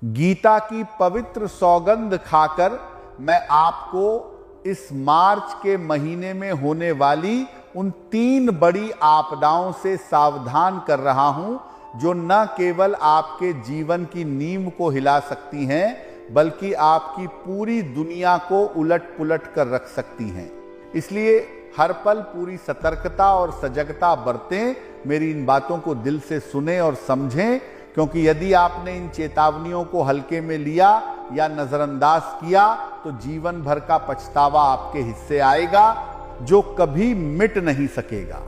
गीता की पवित्र सौगंध खाकर मैं आपको इस मार्च के महीने में होने वाली उन 3 बड़ी आपदाओं से सावधान कर रहा हूं, जो न केवल आपके जीवन की नींव को हिला सकती हैं, बल्कि आपकी पूरी दुनिया को उलट पुलट कर रख सकती हैं। इसलिए हर पल पूरी सतर्कता और सजगता बरतें, मेरी इन बातों को दिल से सुने और समझें, क्योंकि यदि आपने इन चेतावनियों को हल्के में लिया या नजरअंदाज किया तो जीवन भर का पछतावा आपके हिस्से आएगा, जो कभी मिट नहीं सकेगा।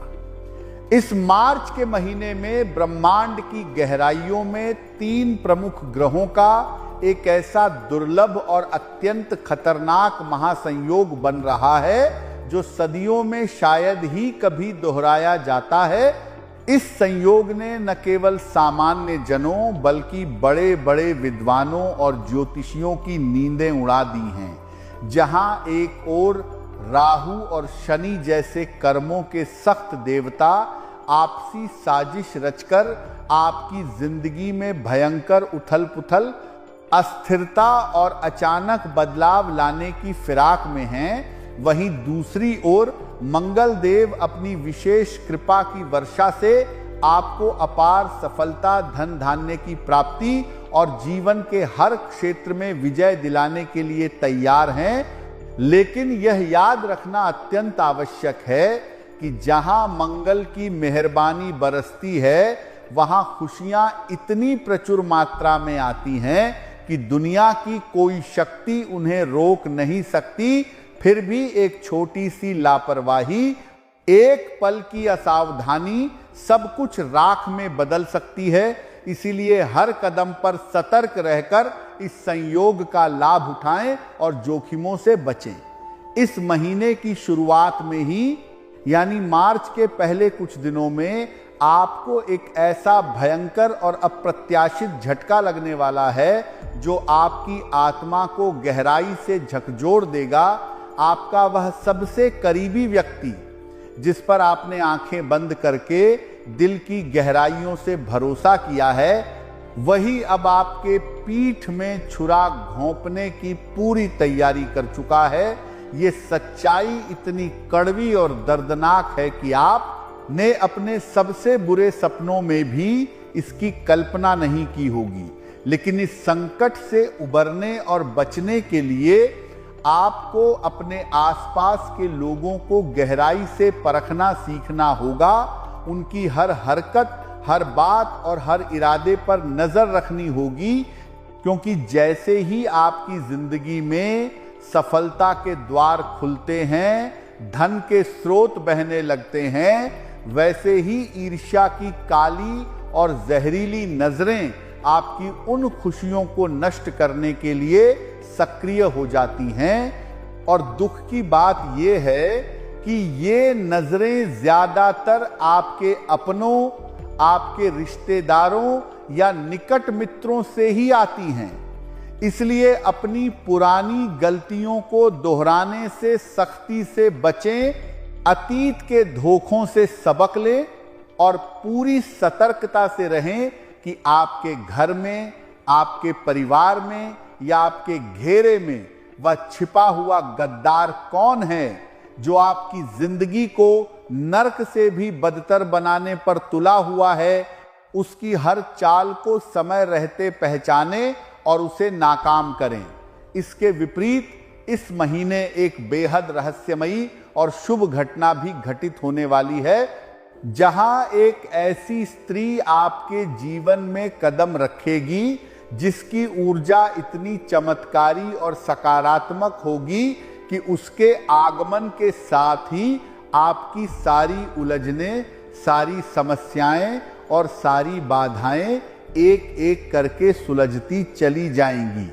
इस मार्च के महीने में ब्रह्मांड की गहराइयों में 3 प्रमुख ग्रहों का एक ऐसा दुर्लभ और अत्यंत खतरनाक महासंयोग बन रहा है, जो सदियों में शायद ही कभी दोहराया जाता है। इस संयोग ने न केवल सामान्य जनों बल्कि बड़े बड़े विद्वानों और ज्योतिषियों की नींदें उड़ा दी हैं। जहां एक ओर राहु और शनि जैसे कर्मों के सख्त देवता आपसी साजिश रचकर आपकी जिंदगी में भयंकर उथल पुथल, अस्थिरता और अचानक बदलाव लाने की फिराक में हैं, वहीं दूसरी ओर मंगल देव अपनी विशेष कृपा की वर्षा से आपको अपार सफलता, धन धान्य की प्राप्ति और जीवन के हर क्षेत्र में विजय दिलाने के लिए तैयार हैं। लेकिन यह याद रखना अत्यंत आवश्यक है कि जहां मंगल की मेहरबानी बरसती है, वहां खुशियां इतनी प्रचुर मात्रा में आती हैं कि दुनिया की कोई शक्ति उन्हें रोक नहीं सकती। फिर भी एक छोटी सी लापरवाही, एक पल की असावधानी सब कुछ राख में बदल सकती है। इसीलिए हर कदम पर सतर्क रहकर इस संयोग का लाभ उठाएं और जोखिमों से बचें। इस महीने की शुरुआत में ही, यानी मार्च के पहले कुछ दिनों में, आपको एक ऐसा भयंकर और अप्रत्याशित झटका लगने वाला है, जो आपकी आत्मा को गहराई से झकझोर देगा। आपका वह सबसे करीबी व्यक्ति, जिस पर आपने आंखें बंद करके दिल की गहराइयों से भरोसा किया है, वही अब आपके पीठ में छुरा घोंपने की पूरी तैयारी कर चुका है। ये सच्चाई इतनी कड़वी और दर्दनाक है कि आपने अपने सबसे बुरे सपनों में भी इसकी कल्पना नहीं की होगी। लेकिन इस संकट से उबरने और बचने के लिए आपको अपने आसपास के लोगों को गहराई से परखना सीखना होगा। उनकी हर हरकत, हर बात और हर इरादे पर नजर रखनी होगी, क्योंकि जैसे ही आपकी जिंदगी में सफलता के द्वार खुलते हैं, धन के स्रोत बहने लगते हैं, वैसे ही ईर्ष्या की काली और जहरीली नजरें आपकी उन खुशियों को नष्ट करने के लिए सक्रिय हो जाती हैं। और दुख की बात यह है कि ये नजरें ज्यादातर आपके अपनों, आपके रिश्तेदारों या निकट मित्रों से ही आती हैं। इसलिए अपनी पुरानी गलतियों को दोहराने से सख्ती से बचें, अतीत के धोखों से सबक लें और पूरी सतर्कता से रहें कि आपके घर में, आपके परिवार में या आपके घेरे में वह छिपा हुआ गद्दार कौन है, जो आपकी जिंदगी को नर्क से भी बदतर बनाने पर तुला हुआ है। उसकी हर चाल को समय रहते पहचाने और उसे नाकाम करें। इसके विपरीत इस महीने एक बेहद रहस्यमयी और शुभ घटना भी घटित होने वाली है, जहां एक ऐसी स्त्री आपके जीवन में कदम रखेगी जिसकी ऊर्जा इतनी चमत्कारी और सकारात्मक होगी कि उसके आगमन के साथ ही आपकी सारी उलझनें, सारी समस्याएं और सारी बाधाएं एक एक करके सुलझती चली जाएंगी।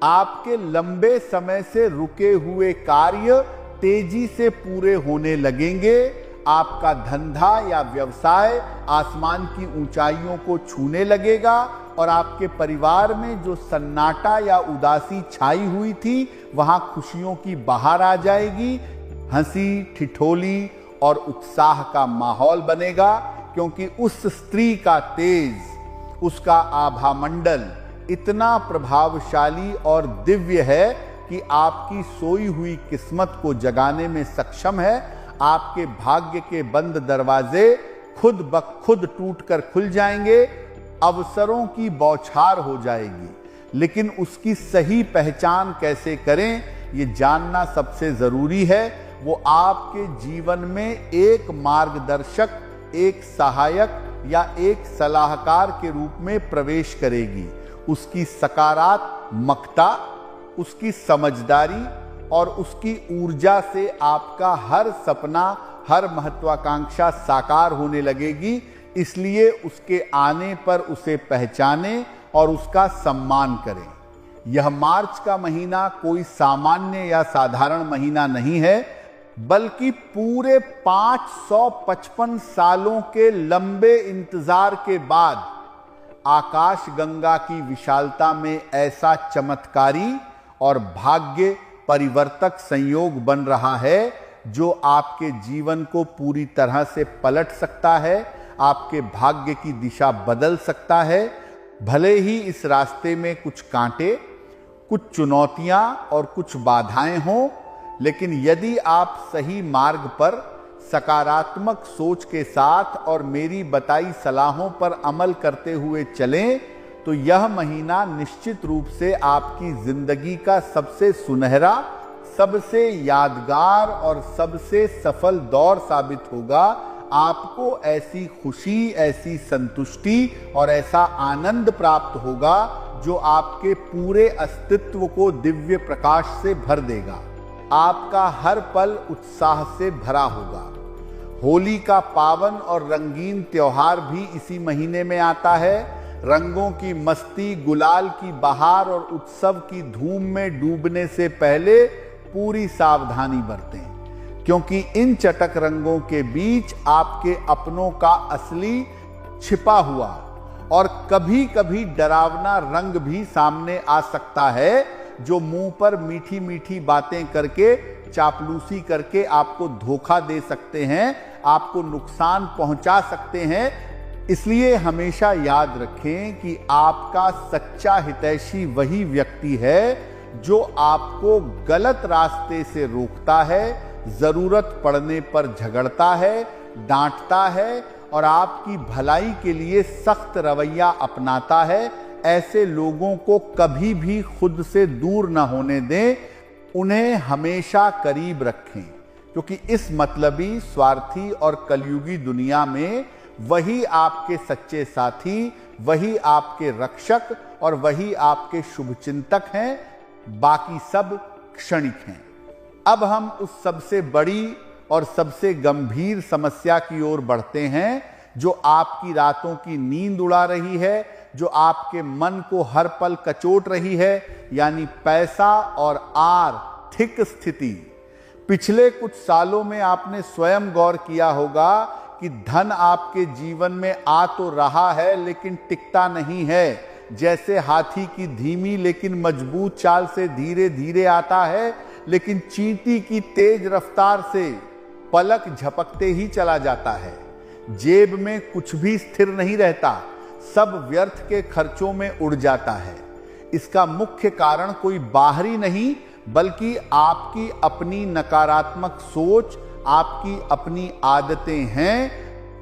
आपके लंबे समय से रुके हुए कार्य तेजी से पूरे होने लगेंगे। आपका धंधा या व्यवसाय आसमान की ऊंचाइयों को छूने लगेगा और आपके परिवार में जो सन्नाटा या उदासी छाई हुई थी, वहां खुशियों की बहार आ जाएगी। हंसी, ठिठोली और उत्साह का माहौल बनेगा, क्योंकि उस स्त्री का तेज, उसका आभा मंडल इतना प्रभावशाली और दिव्य है कि आपकी सोई हुई किस्मत को जगाने में सक्षम है। आपके भाग्य के बंद दरवाजे खुद ब खुद टूटकर खुल जाएंगे, अवसरों की बौछार हो जाएगी। लेकिन उसकी सही पहचान कैसे करें, ये जानना सबसे जरूरी है। वो आपके जीवन में एक मार्गदर्शक, एक सहायक या एक सलाहकार के रूप में प्रवेश करेगी। उसकी सकारात्मकता, उसकी समझदारी और उसकी ऊर्जा से आपका हर सपना, हर महत्वाकांक्षा साकार होने लगेगी। इसलिए उसके आने पर उसे पहचाने और उसका सम्मान करें। यह मार्च का महीना कोई सामान्य या साधारण महीना नहीं है, बल्कि पूरे 555 सालों के लंबे इंतजार के बाद आकाश गंगा की विशालता में ऐसा चमत्कारी और भाग्य परिवर्तक संयोग बन रहा है जो आपके जीवन को पूरी तरह से पलट सकता है, आपके भाग्य की दिशा बदल सकता है। भले ही इस रास्ते में कुछ कांटे, कुछ चुनौतियां और कुछ बाधाएं हों, लेकिन यदि आप सही मार्ग पर सकारात्मक सोच के साथ और मेरी बताई सलाहों पर अमल करते हुए चलें, तो यह महीना निश्चित रूप से आपकी जिंदगी का सबसे सुनहरा, सबसे यादगार और सबसे सफल दौर साबित होगा। आपको ऐसी खुशी, ऐसी संतुष्टि और ऐसा आनंद प्राप्त होगा जो आपके पूरे अस्तित्व को दिव्य प्रकाश से भर देगा। आपका हर पल उत्साह से भरा होगा। होली का पावन और रंगीन त्योहार भी इसी महीने में आता है। रंगों की मस्ती, गुलाल की बहार और उत्सव की धूम में डूबने से पहले पूरी सावधानी बरतें, क्योंकि इन चटक रंगों के बीच आपके अपनों का असली छिपा हुआ और कभी कभी डरावना रंग भी सामने आ सकता है, जो मुंह पर मीठी मीठी बातें करके, चापलूसी करके आपको धोखा दे सकते हैं, आपको नुकसान पहुंचा सकते हैं। इसलिए हमेशा याद रखें कि आपका सच्चा हितैषी वही व्यक्ति है जो आपको गलत रास्ते से रोकता है, जरूरत पड़ने पर झगड़ता है, डांटता है और आपकी भलाई के लिए सख्त रवैया अपनाता है। ऐसे लोगों को कभी भी खुद से दूर न होने दें, उन्हें हमेशा करीब रखें, क्योंकि इस मतलबी, स्वार्थी और कलयुगी दुनिया में वही आपके सच्चे साथी, वही आपके रक्षक और वही आपके शुभचिंतक हैं। बाकी सब क्षणिक हैं। अब हम उस सबसे बड़ी और सबसे गंभीर समस्या की ओर बढ़ते हैं, जो आपकी रातों की नींद उड़ा रही है, जो आपके मन को हर पल कचोट रही है, यानी पैसा और आर्थिक स्थिति। पिछले कुछ सालों में आपने स्वयं गौर किया होगा कि धन आपके जीवन में आ तो रहा है, लेकिन टिकता नहीं है। जैसे हाथी की धीमी लेकिन मजबूत चाल से धीरे धीरे आता है, लेकिन चींटी की तेज रफ्तार से पलक झपकते ही चला जाता है। जेब में कुछ भी स्थिर नहीं रहता, सब व्यर्थ के खर्चों में उड़ जाता है। इसका मुख्य कारण कोई बाहरी नहीं, बल्कि आपकी अपनी नकारात्मक सोच, आपकी अपनी आदतें हैं।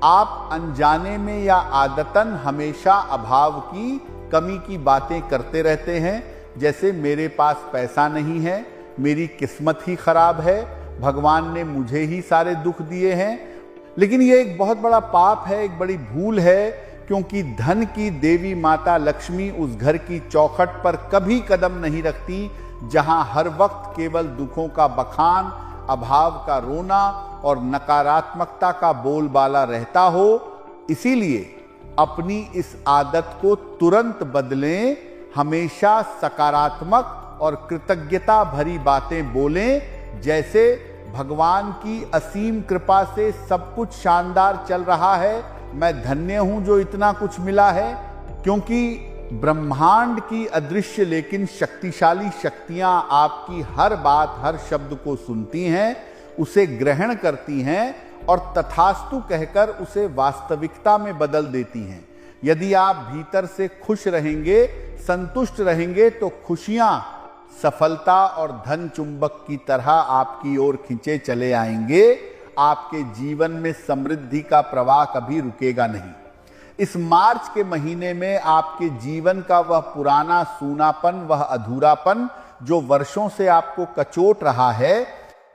आप अनजाने में या आदतन हमेशा अभाव की, कमी की बातें करते रहते हैं, जैसे मेरे पास पैसा नहीं है, मेरी किस्मत ही खराब है, भगवान ने मुझे ही सारे दुख दिए हैं। लेकिन ये एक बहुत बड़ा पाप है, एक बड़ी भूल है, क्योंकि धन की देवी माता लक्ष्मी उस घर की चौखट पर कभी कदम नहीं रखती जहां हर वक्त केवल दुखों का बखान, अभाव का रोना और नकारात्मकता का बोलबाला रहता हो। इसीलिए अपनी इस आदत को तुरंत बदलें, हमेशा सकारात्मक और कृतज्ञता भरी बातें बोलें, जैसे भगवान की असीम कृपा से सब कुछ शानदार चल रहा है, मैं धन्य हूं जो इतना कुछ मिला है। क्योंकि ब्रह्मांड की अदृश्य लेकिन शक्तिशाली शक्तियां आपकी हर बात, हर शब्द को सुनती हैं, उसे ग्रहण करती हैं और तथास्तु कहकर उसे वास्तविकता में बदल देती हैं। यदि आप भीतर से खुश रहेंगे, संतुष्ट रहेंगे, तो खुशियां सफलता और धन चुंबक की तरह आपकी ओर खींचे चले आएंगे। आपके जीवन में समृद्धि का प्रवाह कभी रुकेगा नहीं। इस मार्च के महीने में आपके जीवन का वह पुराना सूनापन, वह अधूरापन जो वर्षों से आपको कचोट रहा है,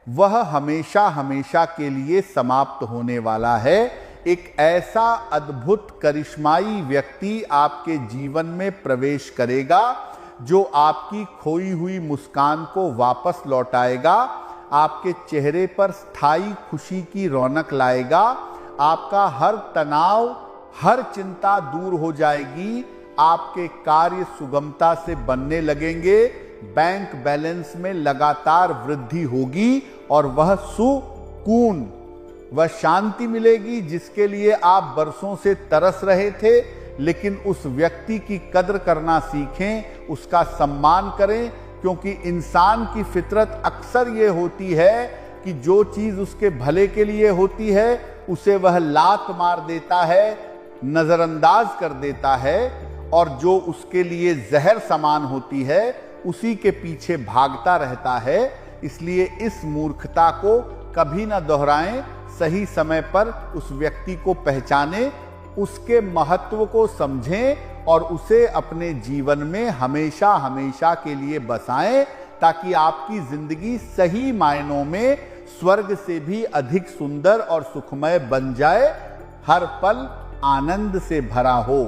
वह हमेशा हमेशा के लिए समाप्त होने वाला है। एक ऐसा अद्भुत करिश्माई व्यक्ति आपके जीवन में प्रवेश करेगा जो आपकी खोई हुई मुस्कान को वापस लौटाएगा, आपके चेहरे पर स्थायी खुशी की रौनक लाएगा, आपका हर तनाव, हर चिंता दूर हो जाएगी, आपके कार्य सुगमता से बनने लगेंगे, बैंक बैलेंस में लगातार वृद्धि होगी और वह सुकून, वह शांति मिलेगी जिसके लिए आप बरसों से तरस रहे थे। लेकिन उस व्यक्ति की कद्र करना सीखें, उसका सम्मान करें, क्योंकि इंसान की फितरत अक्सर ये होती है कि जो चीज उसके भले के लिए होती है उसे वह लात मार देता है, नजरअंदाज कर देता है, और जो उसके लिए जहर समान होती है उसी के पीछे भागता रहता है। इसलिए इस मूर्खता को कभी ना दोहराएं, सही समय पर उस व्यक्ति को पहचानें, उसके महत्व को समझें और उसे अपने जीवन में हमेशा हमेशा के लिए बसाएं, ताकि आपकी जिंदगी सही मायनों में स्वर्ग से भी अधिक सुंदर और सुखमय बन जाए, हर पल आनंद से भरा हो।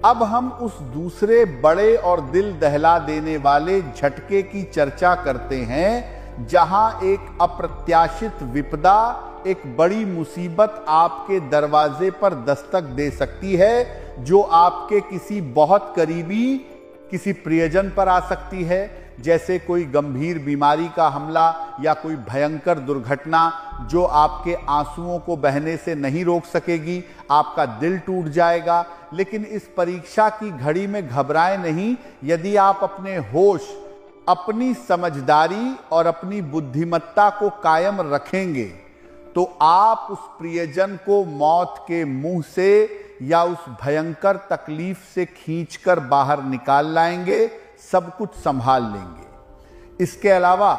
अब हम उस दूसरे बड़े और दिल दहला देने वाले झटके की चर्चा करते हैं, जहां एक अप्रत्याशित विपदा, एक बड़ी मुसीबत आपके दरवाजे पर दस्तक दे सकती है, जो आपके किसी बहुत करीबी, किसी प्रियजन पर आ सकती है, जैसे कोई गंभीर बीमारी का हमला या कोई भयंकर दुर्घटना जो आपके आंसुओं को बहने से नहीं रोक सकेगी, आपका दिल टूट जाएगा। लेकिन इस परीक्षा की घड़ी में घबराएं नहीं। यदि आप अपने होश, अपनी समझदारी और अपनी बुद्धिमत्ता को कायम रखेंगे तो आप उस प्रियजन को मौत के मुंह से या उस भयंकर तकलीफ से खींचकर बाहर निकाल लाएंगे, सब कुछ संभाल लेंगे। इसके अलावा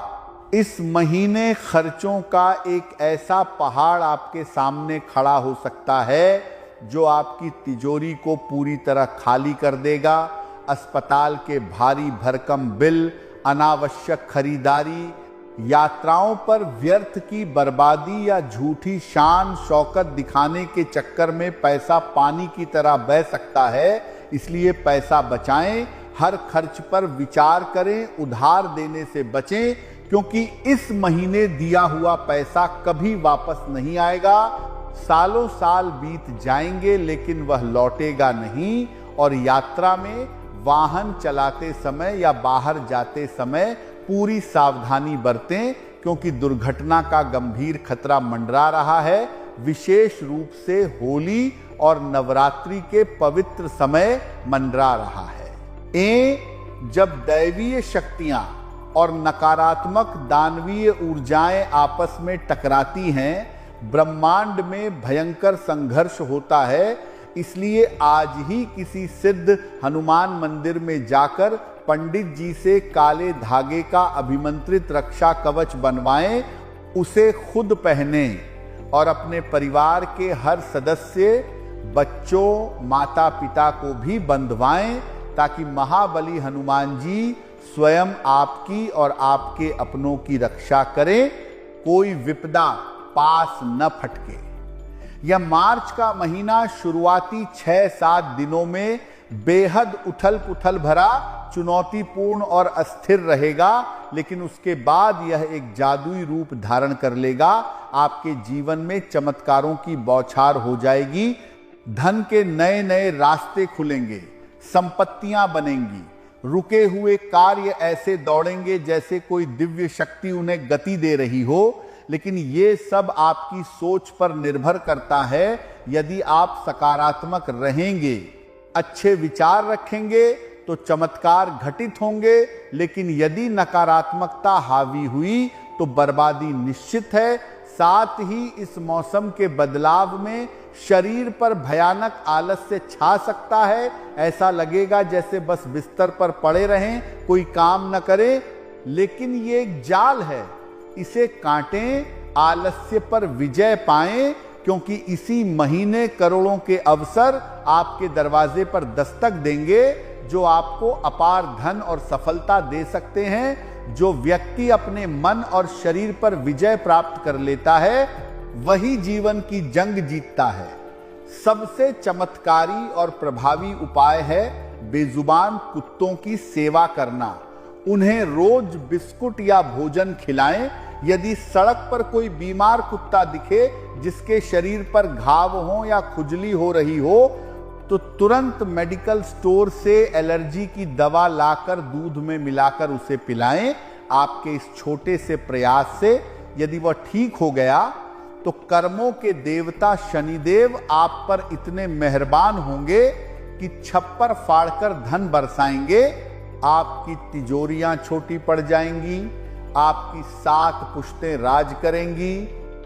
इस महीने खर्चों का एक ऐसा पहाड़ आपके सामने खड़ा हो सकता है जो आपकी तिजोरी को पूरी तरह खाली कर देगा। अस्पताल के भारी भरकम बिल, अनावश्यक खरीदारी, यात्राओं पर व्यर्थ की बर्बादी या झूठी शान शौकत दिखाने के चक्कर में पैसा पानी की तरह बह सकता है। इसलिए पैसा बचाएं, हर खर्च पर विचार करें, उधार देने से बचें, क्योंकि इस महीने दिया हुआ पैसा कभी वापस नहीं आएगा। सालों साल बीत जाएंगे लेकिन वह लौटेगा नहीं। और यात्रा में, वाहन चलाते समय या बाहर जाते समय पूरी सावधानी बरतें, क्योंकि दुर्घटना का गंभीर खतरा मंडरा रहा है, विशेष रूप से होली और नवरात्रि के पवित्र समय मंडरा रहा है। जब दैवीय शक्तियां और नकारात्मक दानवीय ऊर्जाएं आपस में टकराती हैं, ब्रह्मांड में भयंकर संघर्ष होता है। इसलिए आज ही किसी सिद्ध हनुमान मंदिर में जाकर पंडित जी से काले धागे का अभिमंत्रित रक्षा कवच बनवाएं, उसे खुद पहनें और अपने परिवार के हर सदस्य, बच्चों, माता पिता को भी बंधवाएं, ताकि महाबली हनुमान जी स्वयं आपकी और आपके अपनों की रक्षा करें, कोई विपदा पास न फटके। यह मार्च का महीना शुरुआती 6-7 दिनों में बेहद उथल पुथल भरा, चुनौतीपूर्ण और अस्थिर रहेगा, लेकिन उसके बाद यह एक जादुई रूप धारण कर लेगा। आपके जीवन में चमत्कारों की बौछार हो जाएगी, धन के नए नए रास्ते खुलेंगे, संपत्तियां बनेंगी, रुके हुए कार्य ऐसे दौड़ेंगे जैसे कोई दिव्य शक्ति उन्हें गति दे रही हो। लेकिन ये सब आपकी सोच पर निर्भर करता है। यदि आप सकारात्मक रहेंगे, अच्छे विचार रखेंगे, तो चमत्कार घटित होंगे। लेकिन यदि नकारात्मकता हावी हुई तो बर्बादी निश्चित है। साथ ही इस मौसम के बदलाव में शरीर पर भयानक आलस्य छा सकता है। ऐसा लगेगा जैसे बस बिस्तर पर पड़े रहें, कोई काम न करें। लेकिन ये एक जाल है, इसे काटें, आलस्य पर विजय पाएं, क्योंकि इसी महीने करोड़ों के अवसर आपके दरवाजे पर दस्तक देंगे, जो आपको अपार धन और सफलता दे सकते हैं। जो व्यक्ति अपने मन और शरीर पर विजय प्राप्त कर लेता है, वही जीवन की जंग जीतता है। सबसे चमत्कारी और प्रभावी उपाय है बेजुबान कुत्तों की सेवा करना। उन्हें रोज बिस्कुट या भोजन खिलाएं। यदि सड़क पर कोई बीमार कुत्ता दिखे, जिसके शरीर पर घाव हो या खुजली हो रही हो, तो तुरंत मेडिकल स्टोर से एलर्जी की दवा लाकर दूध में मिलाकर उसे पिलाएं। आपके इस छोटे से प्रयास से यदि वह ठीक हो गया, तो कर्मों के देवता शनिदेव आप पर इतने मेहरबान होंगे कि छप्पर फाड़कर धन बरसाएंगे। आपकी तिजोरियां छोटी पड़ जाएंगी, आपकी 7 पुश्तें राज करेंगी,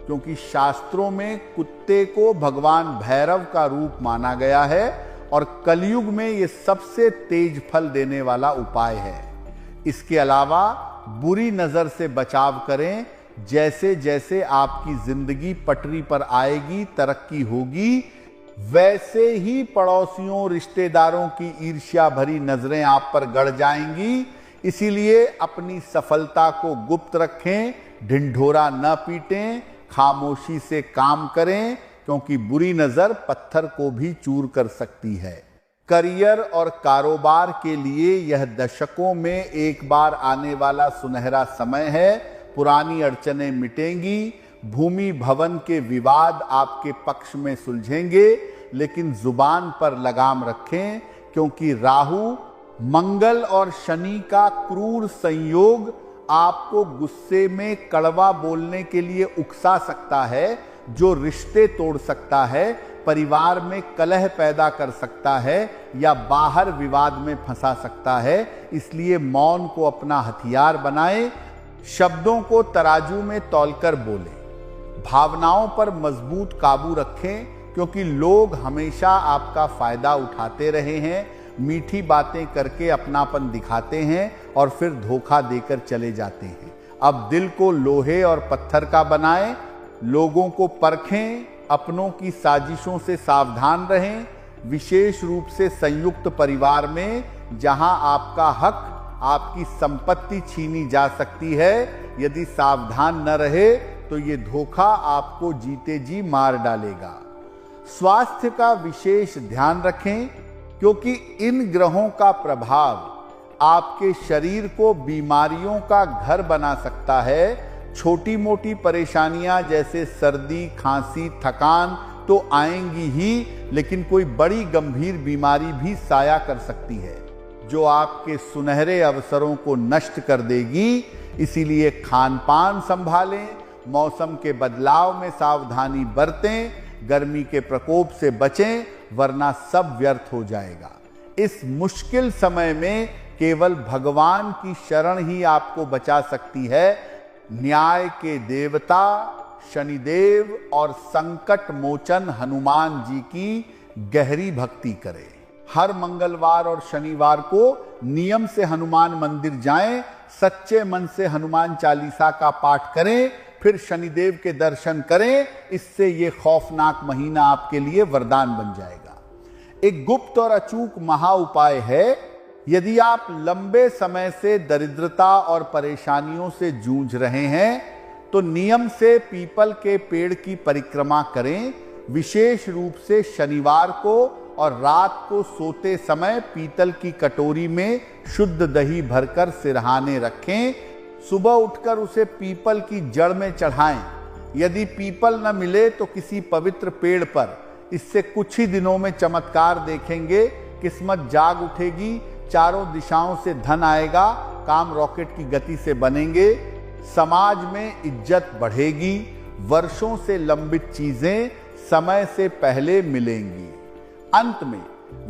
क्योंकि शास्त्रों में कुत्ते को भगवान भैरव का रूप माना गया है और कलयुग में यह सबसे तेज फल देने वाला उपाय है। इसके अलावा बुरी नजर से बचाव करें। जैसे जैसे आपकी जिंदगी पटरी पर आएगी, तरक्की होगी, वैसे ही पड़ोसियों, रिश्तेदारों की ईर्ष्या भरी नजरें आप पर गड़ जाएंगी। इसीलिए अपनी सफलता को गुप्त रखें, ढिंढोरा न पीटें, खामोशी से काम करें, क्योंकि बुरी नजर पत्थर को भी चूर कर सकती है। करियर और कारोबार के लिए यह दशकों में एक बार आने वाला सुनहरा समय है। पुरानी अड़चनें मिटेंगी, भूमि भवन के विवाद आपके पक्ष में सुलझेंगे, लेकिन जुबान पर लगाम रखें, क्योंकि राहु, मंगल और शनि का क्रूर संयोग आपको गुस्से में कड़वा बोलने के लिए उकसा सकता है, जो रिश्ते तोड़ सकता है, परिवार में कलह पैदा कर सकता है या बाहर विवाद में फंसा सकता है। इसलिए मौन को अपना हथियार बनाएं, शब्दों को तराजू में तौलकर बोलें, भावनाओं पर मजबूत काबू रखें, क्योंकि लोग हमेशा आपका फायदा उठाते रहे हैं, मीठी बातें करके अपनापन दिखाते हैं और फिर धोखा देकर चले जाते हैं। अब दिल को लोहे और पत्थर का बनाएं, लोगों को परखें, अपनों की साजिशों से सावधान रहें, विशेष रूप से संयुक्त परिवार में, जहां आपका हक, आपकी संपत्ति छीनी जा सकती है। यदि सावधान न रहे तो ये धोखा आपको जीते जी मार डालेगा। स्वास्थ्य का विशेष ध्यान रखें, क्योंकि इन ग्रहों का प्रभाव आपके शरीर को बीमारियों का घर बना सकता है। छोटी मोटी परेशानियां जैसे सर्दी, खांसी, थकान तो आएंगी ही, लेकिन कोई बड़ी गंभीर बीमारी भी साया कर सकती है, जो आपके सुनहरे अवसरों को नष्ट कर देगी। इसीलिए खान पान संभालें, मौसम के बदलाव में सावधानी बरतें, गर्मी के प्रकोप से बचें, वरना सब व्यर्थ हो जाएगा। इस मुश्किल समय में केवल भगवान की शरण ही आपको बचा सकती है। न्याय के देवता शनिदेव और संकट मोचन हनुमान जी की गहरी भक्ति करें। हर मंगलवार और शनिवार को नियम से हनुमान मंदिर जाएं, सच्चे मन से हनुमान चालीसा का पाठ करें, फिर शनिदेव के दर्शन करें। इससे ये खौफनाक महीना आपके लिए वरदान बन जाएगा। एक गुप्त और अचूक महा उपाय है। यदि आप लंबे समय से दरिद्रता और परेशानियों से जूझ रहे हैं, तो नियम से पीपल के पेड़ की परिक्रमा करें। विशेष रूप से शनिवार को और रात को सोते समय पीतल की कटोरी में शुद्ध दही भरकर सिरहाने रखें। सुबह उठकर उसे पीपल की जड़ में चढ़ाएं। यदि पीपल न मिले तो किसी पवित्र पेड़ पर। इससे कुछ ही दिनों में चमत्कार देखेंगे, किस्मत जाग उठेगी, चारों दिशाओं से धन आएगा, काम रॉकेट की गति से बनेंगे, समाज में इज्जत बढ़ेगी, वर्षों से लंबित चीजें समय से पहले मिलेंगी। अंत में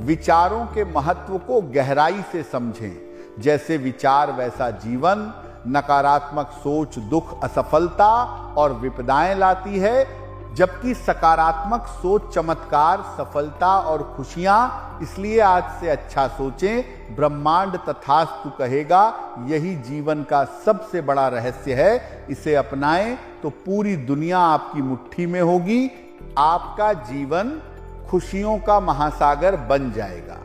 विचारों के महत्व को गहराई से समझें। जैसे विचार वैसा जीवन। नकारात्मक सोच दुख, असफलता और विपदाएं लाती है, जबकि सकारात्मक सोच, चमत्कार, सफलता और खुशियां, इसलिए आज से अच्छा सोचें, ब्रह्मांड तथास्तु कहेगा। यही जीवन का सबसे बड़ा रहस्य है। इसे अपनाएं तो पूरी दुनिया आपकी मुट्ठी में होगी। आपका जीवन खुशियों का महासागर बन जाएगा।